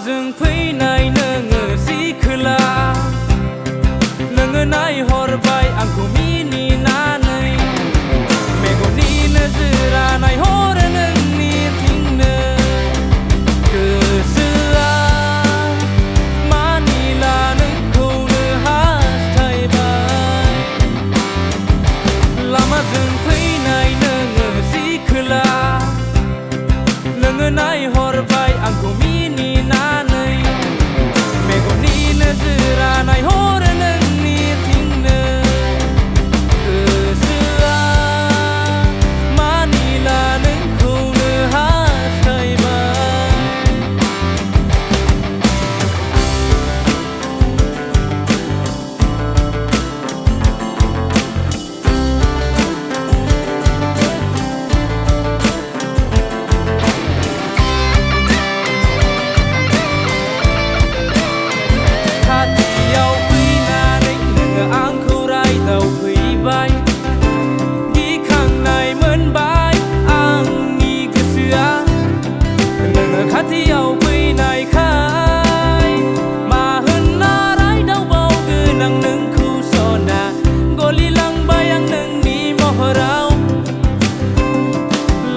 जों फैनाय नोङो सि खोला नोङो नायहरबाय आंखौ मिनिनानै मेगननि नोजोरा नायहरो नोंनिथिंनो गोसोआ मानिला नोंखौनो हास्थायबाय लामाजों फैनाय नोङो सि खोला नोङो नायहरबाय आंखौ मिनिनानै मेगननि नोजोरा नायहरो नोंनिथिंनो गोसोआ मानिला नोंखौनो हास्थायबाय खाथियाव फैनानै नोङो आंखौ रायदावफैबाय गिखांनाय मोनबाय आंनि गोसोआ नोङो खाथियाव फैनायखाय मा होनना रायदावबावगोन आं नोंखौ सना गलिलांबाय आं नोंनि महराव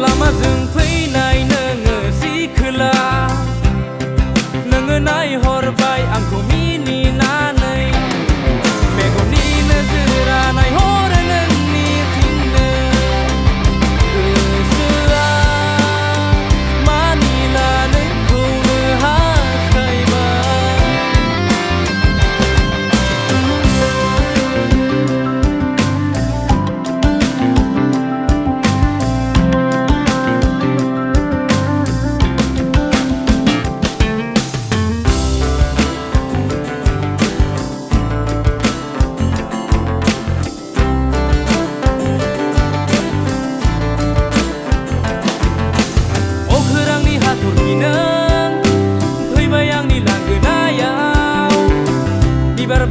लामाजों फैनाय नोङो सि खोला नोङो नायहरबाय आंखौ मिनिनानै मेगननि नोजोरा नायहरो नोंनिथिंनो गोसोआ मानिला नोंखौनो हास्थायबाय अखोरांनि हाथरखि नों फैबाय आंनि लांगोनायाव बिबार